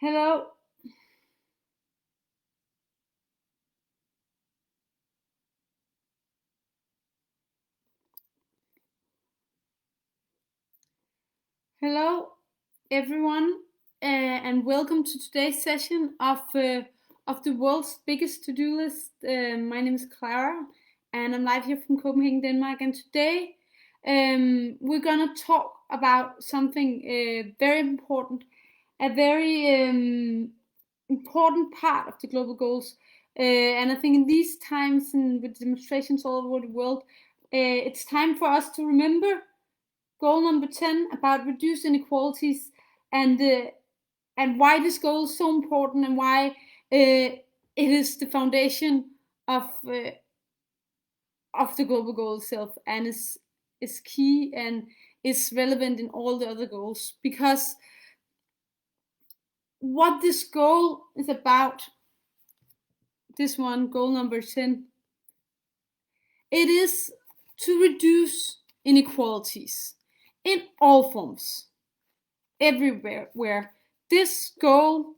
Hello. Hello, everyone, and welcome to today's session of the world's biggest to-do list. My name is Clara, and I'm live here from Copenhagen, Denmark. And today, we're gonna talk about something very important, a very important part of the global goals. And I think in these times and with demonstrations all over the world, it's time for us to remember goal number 10 about reduced inequalities and why this goal is so important and why it is the foundation of the global goal itself and is key and is relevant in all the other goals, because what this goal is about, this one, goal number 10, it is to reduce inequalities in all forms, everywhere. Where this goal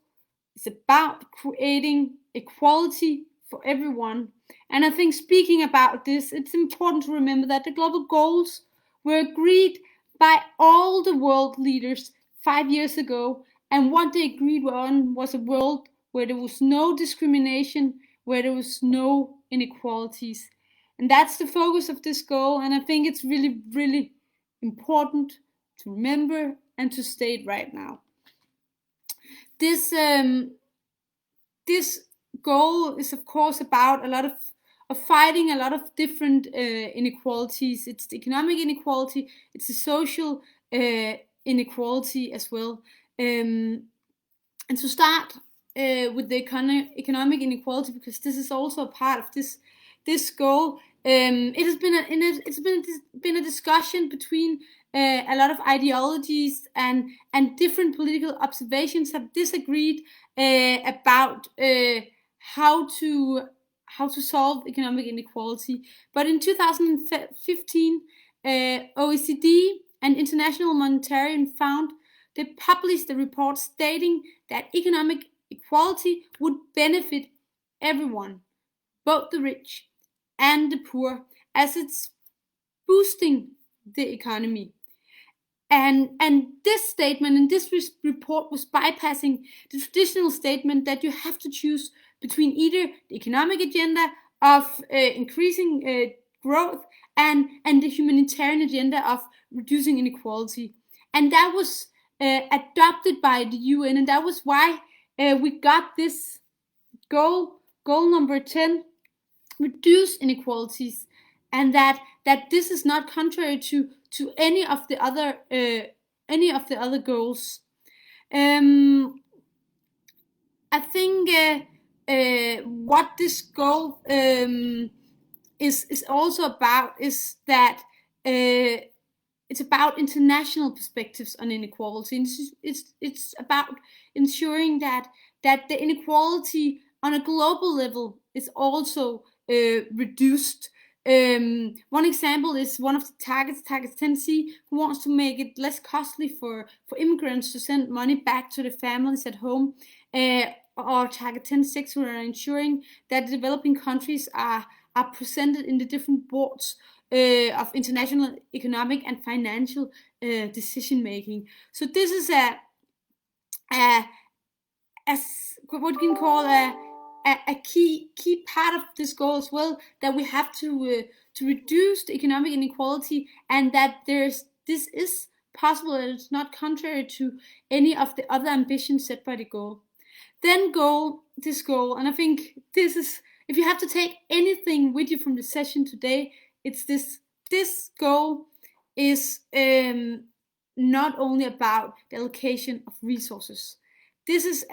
is about creating equality for everyone. And I think, speaking about this, it's important to remember that the global goals were agreed by all the world leaders 5 years ago, and what they agreed on was a world where there was no discrimination, where there was no inequalities. And that's the focus of this goal, and I think it's really, really important to remember and to state right now. This goal is, of course, about a lot of fighting a lot of different inequalities. It's the economic inequality, it's the social inequality as well. And to start with the economic inequality, because this is also a part of this goal. It has been a discussion between a lot of ideologies, and different political observations have disagreed about how to solve economic inequality. But in 2015, OECD and International Monetary Fund, they published a report stating that economic equality would benefit everyone, both the rich and the poor, as it's boosting the economy. And this statement and this report was bypassing the traditional statement that you have to choose between either the economic agenda of increasing growth and the humanitarian agenda of reducing inequality. And that was adopted by the UN, and that was why we got this goal number 10, reduce inequalities, and that this is not contrary to any of the other goals. I think what this goal is also about is that it's about international perspectives on inequality. And it's about ensuring that the inequality on a global level is also reduced. One example is one of the target 10C, who wants to make it less costly for immigrants to send money back to their families at home, or target 10.6, who are ensuring that the developing countries are presented in the different boards of international economic and financial decision making. So this is what you can call a key part of this goal as well, that we have to reduce the economic inequality, and that this is possible, and it's not contrary to any of the other ambitions set by the goal. Then this goal, and I think this is, if you have to take anything with you from the session today, it's this goal is not only about the allocation of resources. This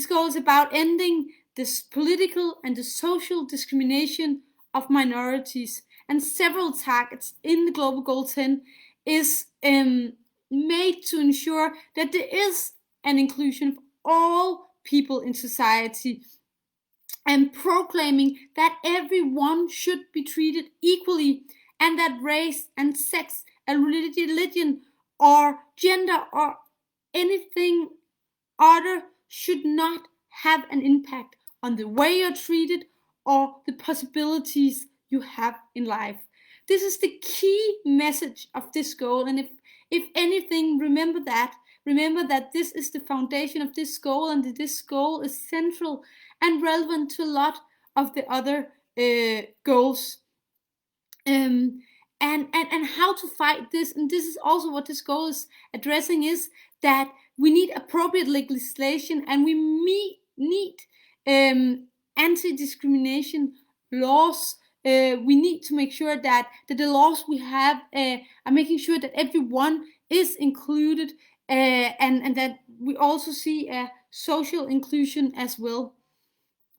goal is about ending this political and the social discrimination of minorities, and several targets in the Global Goal 10 is made to ensure that there is an inclusion of all people in society, and proclaiming that everyone should be treated equally, and that race and sex and religion or gender or anything should not have an impact on the way you're treated or the possibilities you have in life. This is the key message of this goal, and if anything, remember that this is the foundation of this goal, and that this goal is central and relevant to a lot of the other goals. And how to fight this, and this is also what this goal is addressing, is that we need appropriate legislation, and we need anti-discrimination laws. We need to make sure that the laws we have are making sure that everyone is included, and that we also see social inclusion as well.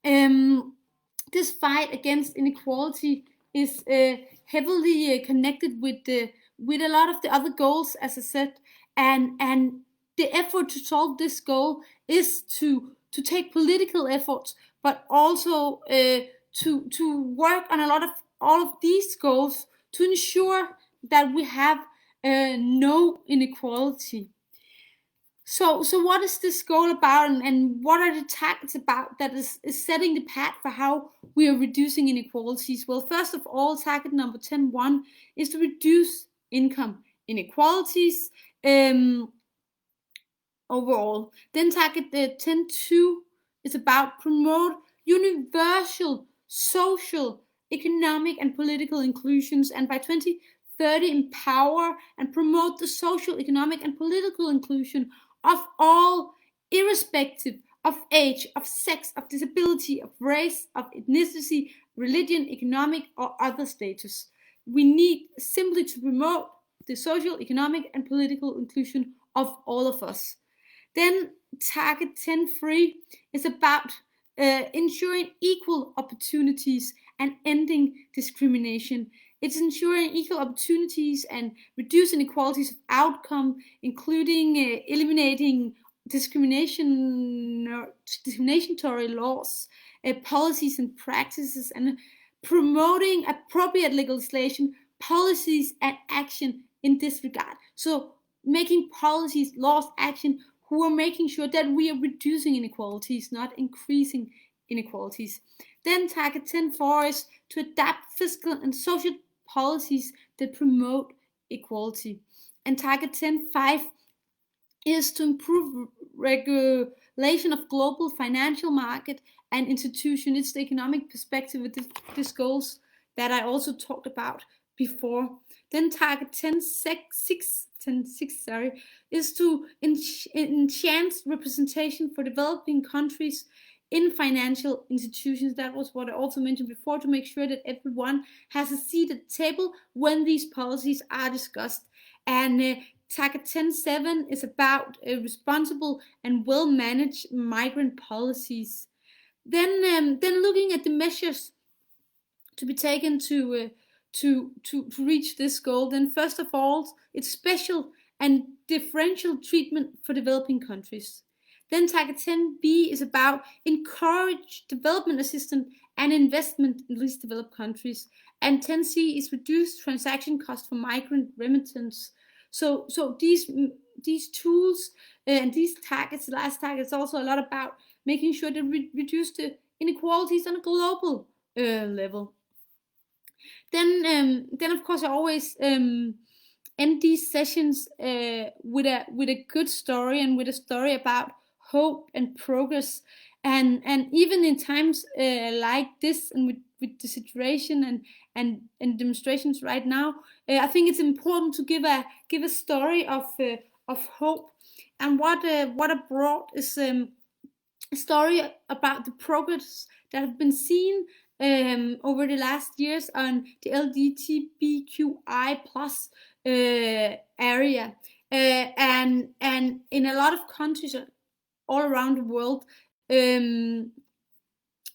This fight against inequality is heavily connected with a lot of the other goals, as I said, and the effort to solve this goal is to take political efforts, but also to work on all of these goals to ensure that we have no inequality. So what is this goal about, and what are the targets about that is setting the path for how we are reducing inequalities? Well, first of all, target number 10.1 is to reduce income inequalities overall. Then target 10.2 is about promote universal social, economic, and political inclusions, and by 2030 empower and promote the social, economic, and political inclusion of all, irrespective of age, of sex, of disability, of race, of ethnicity, religion, economic, or other status. We need simply to promote the social, economic, and political inclusion of all of us. Then target 10.3 is about ensuring equal opportunities and ending discrimination. It's ensuring equal opportunities and reducing inequalities of outcome, including eliminating discriminatory laws, policies and practices, and promoting appropriate legislation, policies, and action in this regard. So making policies, laws, action who are making sure that we are reducing inequalities, not increasing inequalities. Then target 10.4 is to adapt fiscal and social policies that promote equality. And target 10.5 is to improve regulation of global financial market and institution. It's the economic perspective of these goals that I also talked about before. Then target 10.6 is to enhance representation for developing countries in financial institutions. That was what I also mentioned before, to make sure that everyone has a seat at the table when these policies are discussed. And target 10.7 is about responsible and well-managed migrant policies. Then looking at the measures to be taken to reach this goal, then first of all, it's special and differential treatment for developing countries. Then target 10b is about encourage development assistance and investment in least developed countries. And 10c is reduce transaction costs for migrant remittance. So these tools and these targets, the last target, is also a lot about making sure that we reduce the inequalities on a global level. Then of course I always end these sessions with a good story, and with a story about hope and progress, and even in times like this, and with the situation and demonstrations right now, I think it's important to give a story of hope. And what I brought is a story about the progress that have been seen over the last years on the LGBTQI plus area, and in a lot of countries all around the world,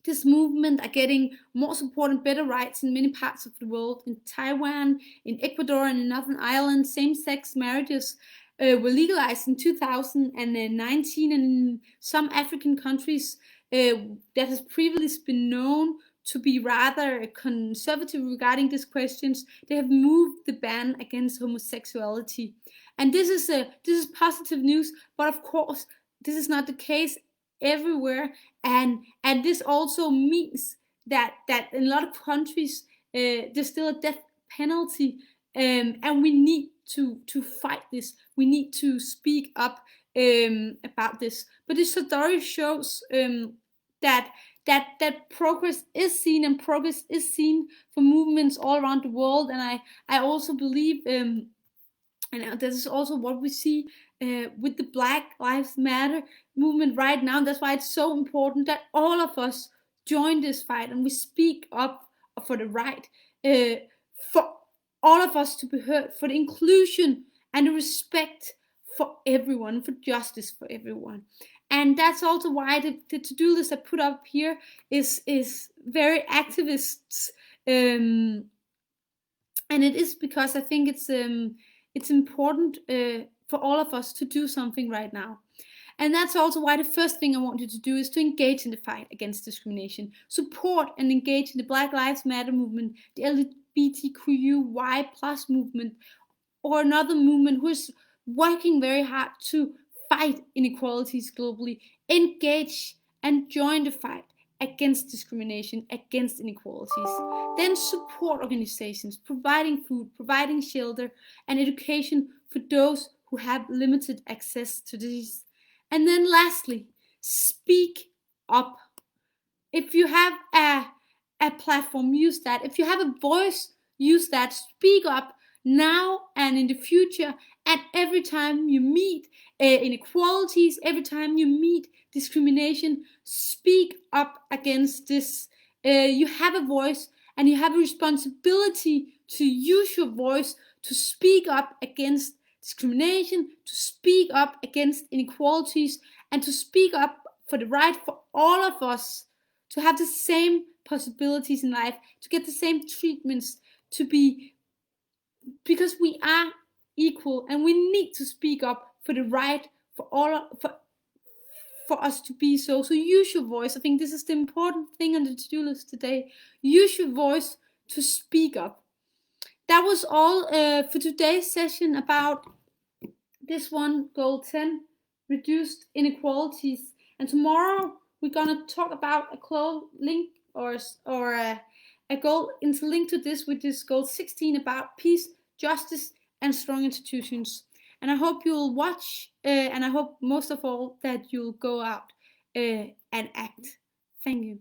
this movement are getting more support and better rights in many parts of the world. In Taiwan, in Ecuador, and in Northern Ireland, same-sex marriages were legalized in 2019, and in some African countries that has previously been known to be rather conservative regarding these questions, they have moved the ban against homosexuality. And this is positive news, but of course this is not the case everywhere, and this also means that in a lot of countries there's still a death penalty, and we need to fight this. We need to speak up about this. But this story shows that progress is seen, and progress is seen for movements all around the world. And I also believe, and this is also what we see with the Black Lives Matter movement right now. That's why it's so important that all of us join this fight and we speak up for the right, for all of us to be heard, for the inclusion and the respect for everyone, for justice for everyone. And that's also why the to-do list I put up here is very activists, and it is because I think it's important for all of us to do something right now. And that's also why the first thing I want you to do is to engage in the fight against discrimination. Support and engage in the Black Lives Matter movement, the LGBTQI plus movement, or another movement who is working very hard to fight inequalities globally. Engage and join the fight against discrimination, against inequalities. Then support organizations providing food, providing shelter and education for those who have limited access to these. And then lastly, speak up. If you have a platform, use that. If you have a voice, use that. Speak up now and in the future, and every time you meet inequalities, every time you meet discrimination, speak up against this. You have a voice, and you have a responsibility to use your voice to speak up against discrimination, to speak up against inequalities, and to speak up for the right for all of us to have the same possibilities in life, to get the same treatments, to be, because we are equal, and we need to speak up for the right for all, for us to be so. So use your voice. I think this is the important thing on the to-do list today. Use your voice to speak up. That was all for today's session about this one, goal 10, reduced inequalities. And tomorrow we're gonna talk about a close link or a goal interlinked to this, which is goal 16 about peace, justice, and strong institutions. And I hope you'll watch, and I hope most of all that you'll go out and act. Thank you.